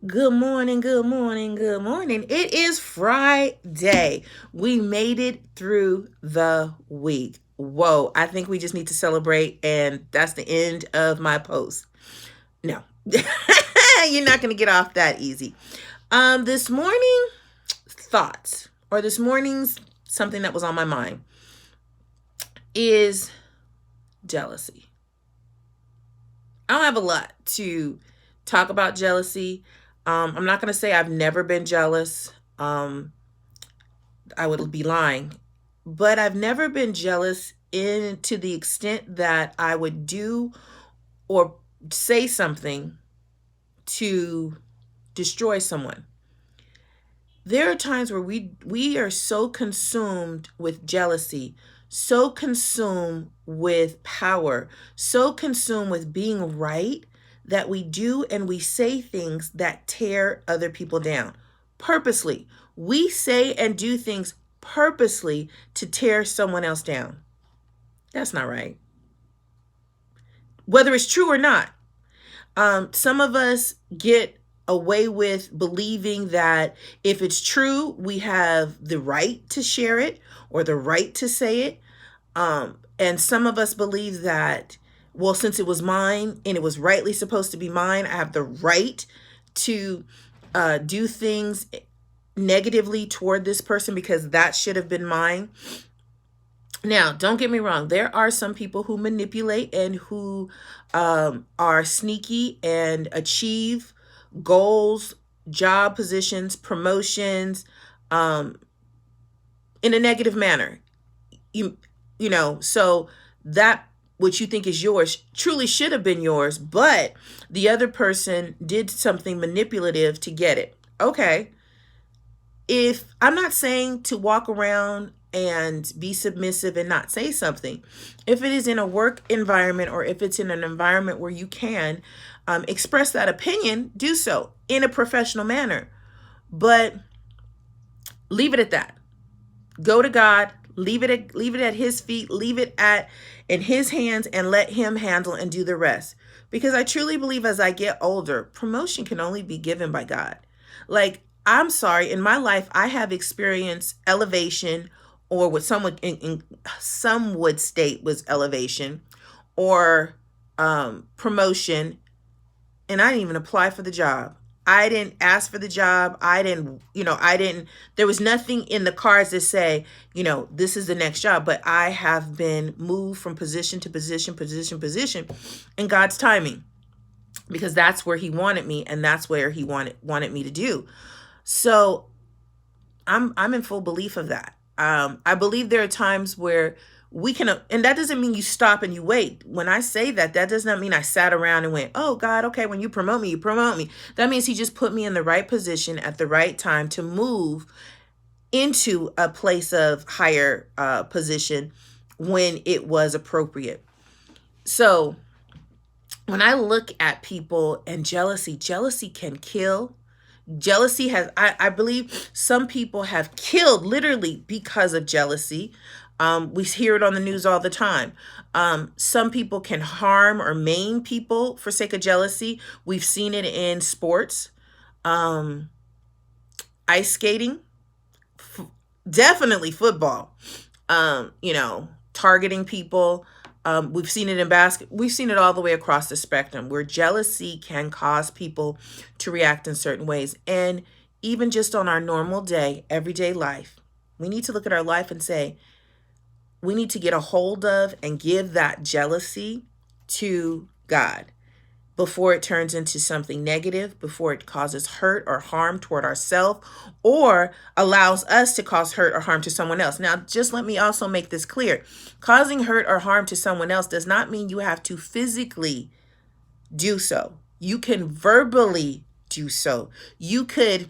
Good morning, good morning, good morning. It is Friday. We made it through the week. Whoa, I think we just need to celebrate, and that's the end of my post. No, you're not going to get off that easy. This morning, thoughts, or this morning's something that was on my mind is jealousy. I don't have a lot to talk about jealousy. I'm not going to say I've never been jealous. I would be lying. But I've never been jealous in to the extent that I would do or say something to destroy someone. There are times where we are so consumed with jealousy, so consumed with power, so consumed with being right that we do and we say things that tear other people down purposely. We say and do things purposely to tear someone else down. That's not right. Whether it's true or not, some of us get away with believing that if it's true, we have the right to share it or the right to say it. And some of us believe that, well, since it was mine and it was rightly supposed to be mine, I have the right to do things negatively toward this person because that should have been mine. Now, don't get me wrong. There are some people who manipulate and who are sneaky and achieve goals, job positions, promotions um, in a negative manner. You, so that what you think is yours truly should have been yours, but the other person did something manipulative to get it. Okay. If I'm not saying to walk around and be submissive and not say something, if it is in a work environment or if it's in an environment where you can express that opinion, do so in a professional manner. But leave it at that. Go to God, leave it at his feet, leave it at in his hands and let him handle and do the rest. Because I truly believe as I get older, promotion can only be given by God. Like, I'm sorry, in my life I have experienced elevation, or what some would state was elevation, or promotion, and I didn't even apply for the job. I didn't ask for the job. There was nothing in the cards that say, this is the next job. But I have been moved from position to position in God's timing, because that's where he wanted me and that's where he wanted me to do. So I'm in full belief of that. I believe there are times where we can, and that doesn't mean you stop and you wait. When I say that, that does not mean I sat around and went, oh God, okay, when you promote me, you promote me. That means he just put me in the right position at the right time to move into a place of higher position when it was appropriate. So when I look at people and jealousy can kill. Jealousy has, I believe some people have killed literally because of jealousy. We hear it on the news all the time. Some people can harm or maim people for sake of jealousy. We've seen it in sports, um, ice skating, definitely football. Targeting people. We've seen it in basketball. We've seen it all the way across the spectrum where jealousy can cause people to react in certain ways. And even just on our normal day, everyday life, we need to look at our life and say, we need to get a hold of and give that jealousy to God before it turns into something negative, before it causes hurt or harm toward ourselves or allows us to cause hurt or harm to someone else. Now, just let me also make this clear. Causing hurt or harm to someone else does not mean you have to physically do so. You can verbally do so. You could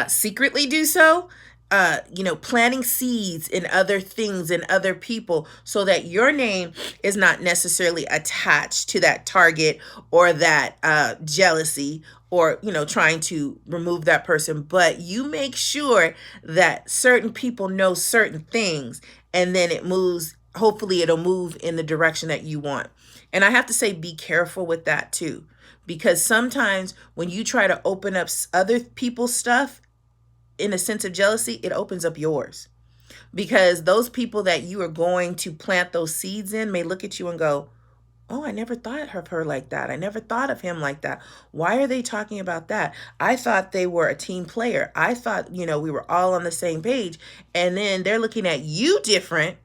secretly do so, planting seeds in other things and other people so that your name is not necessarily attached to that target or that jealousy or, trying to remove that person. But you make sure that certain people know certain things and then it moves. Hopefully it'll move in the direction that you want. And I have to say, be careful with that too, because sometimes when you try to open up other people's stuff in a sense of jealousy, it opens up yours. Because those people that you are going to plant those seeds in may look at you and go, oh, I never thought of her like that. I never thought of him like that. Why are they talking about that? I thought they were a team player. I thought, we were all on the same page. And then they're looking at you different,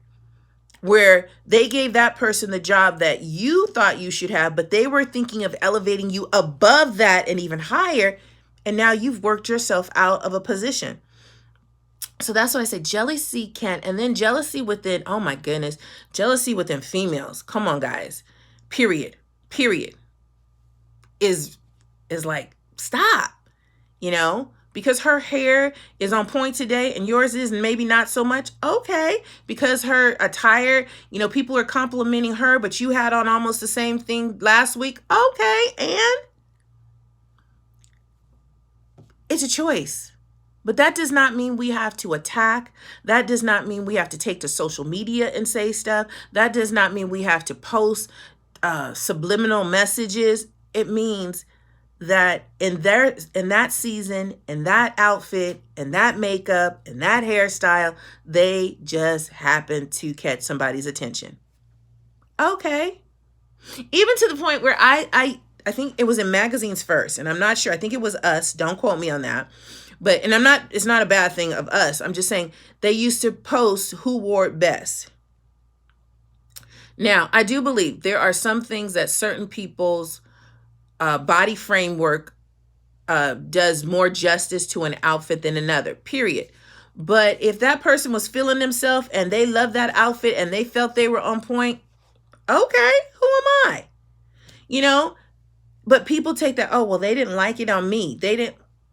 where they gave that person the job that you thought you should have, but they were thinking of elevating you above that and even higher. And now you've worked yourself out of a position. So that's why I say jealousy can, and then jealousy within, oh my goodness, jealousy within females. Come on, guys. Period. Is like, stop, because her hair is on point today and yours is maybe not so much. Okay. Because her attire, people are complimenting her, but you had on almost the same thing last week. Okay. And it's a choice. But that does not mean we have to attack. That does not mean we have to take to social media and say stuff. That does not mean we have to post subliminal messages. It means that in that season, in that outfit, in that makeup, in that hairstyle, they just happen to catch somebody's attention. Okay. Even to the point where I think it was in magazines first, and I'm not sure. I think it was Us. Don't quote me on that. But, and it's not a bad thing of Us. I'm just saying they used to post who wore it best. Now, I do believe there are some things that certain people's body framework does more justice to an outfit than another, period. But if that person was feeling themselves and they loved that outfit and they felt they were on point, okay, who am I? But people take that, oh, well, they didn't like it on me.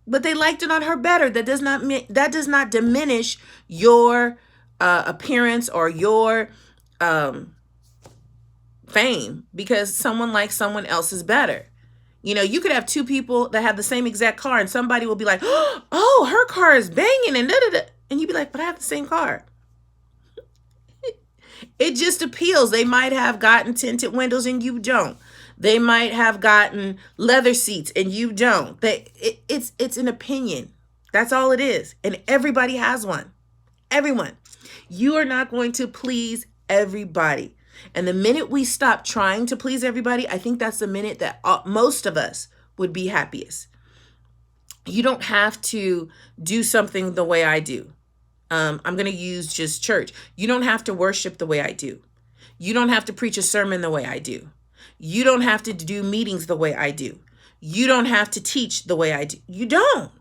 But they liked it on her better. That does not diminish your appearance or your fame because someone likes someone else's better. You could have two people that have the same exact car and somebody will be like, oh, her car is banging and da-da-da. And you'd be like, but I have the same car. It just appeals. They might have gotten tinted windows and you don't. They might have gotten leather seats and you don't. It's an opinion. That's all it is. And everybody has one. Everyone. You are not going to please everybody. And the minute we stop trying to please everybody, I think that's the minute that most of us would be happiest. You don't have to do something the way I do. I'm going to use just church. You don't have to worship the way I do. You don't have to preach a sermon the way I do. You don't have to do meetings the way I do. You don't have to teach the way I do. You don't.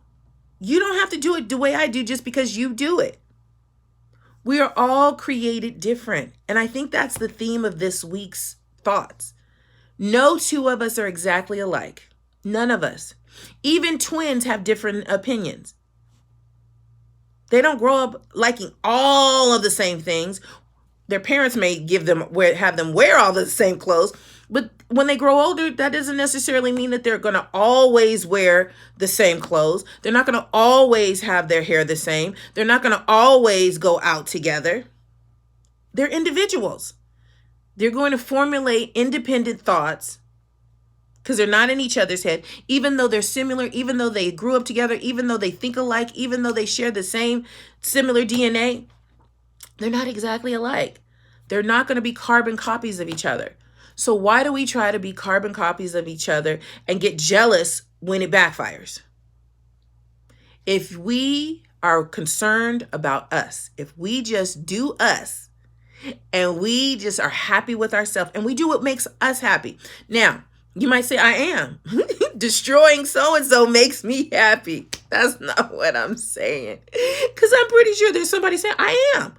You don't have to do it the way I do just because you do it. We are all created different. And I think that's the theme of this week's thoughts. No two of us are exactly alike. None of us. Even twins have different opinions. They don't grow up liking all of the same things. Their parents may have them wear all the same clothes, but when they grow older, that doesn't necessarily mean that they're going to always wear the same clothes. They're not going to always have their hair the same. They're not going to always go out together. They're individuals. They're going to formulate independent thoughts because they're not in each other's head, even though they're similar, even though they grew up together, even though they think alike, even though they share the same similar DNA. They're not exactly alike. They're not going to be carbon copies of each other. So why do we try to be carbon copies of each other and get jealous when it backfires? If we are concerned about us, if we just do us and we just are happy with ourselves and we do what makes us happy. Now, you might say, I am. Destroying so-and-so makes me happy. That's not what I'm saying. Because I'm pretty sure there's somebody saying, I am.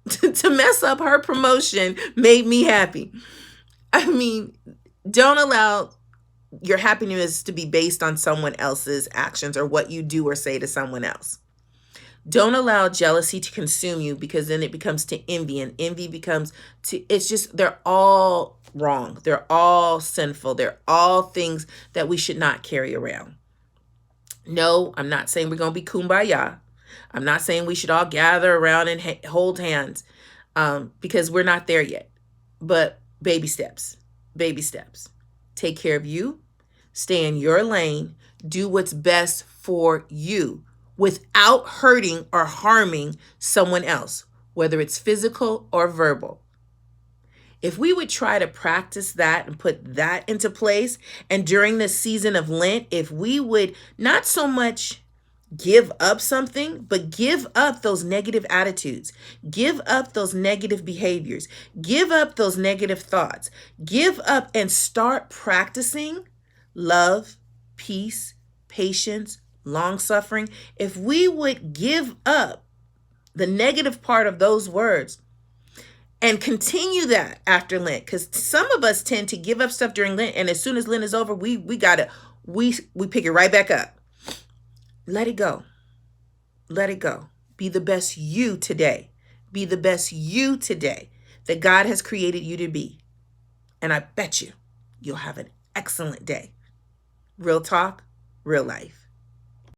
To mess up her promotion made me happy. I mean, don't allow your happiness to be based on someone else's actions or what you do or say to someone else. Don't allow jealousy to consume you because then it becomes to envy and envy becomes to, it's just, they're all wrong. They're all sinful. They're all things that we should not carry around. No, I'm not saying we're going to be kumbaya. I'm not saying we should all gather around and hold hands because we're not there yet. But baby steps. Take care of you. stay in your lane, do what's best for you without hurting or harming someone else, whether it's physical or verbal. If we would try to practice that and put that into place, and during this season of Lent, if we would not so much give up something, but give up those negative attitudes, give up those negative behaviors, give up those negative thoughts, give up and start practicing love, peace, patience, long suffering. If we would give up the negative part of those words and continue that after Lent, because some of us tend to give up stuff during Lent, and as soon as Lent is over, we pick it right back up. Let it go. Let it go. Be the best you today. Be the best you today that God has created you to be. And I bet you'll have an excellent day. Real talk, real life.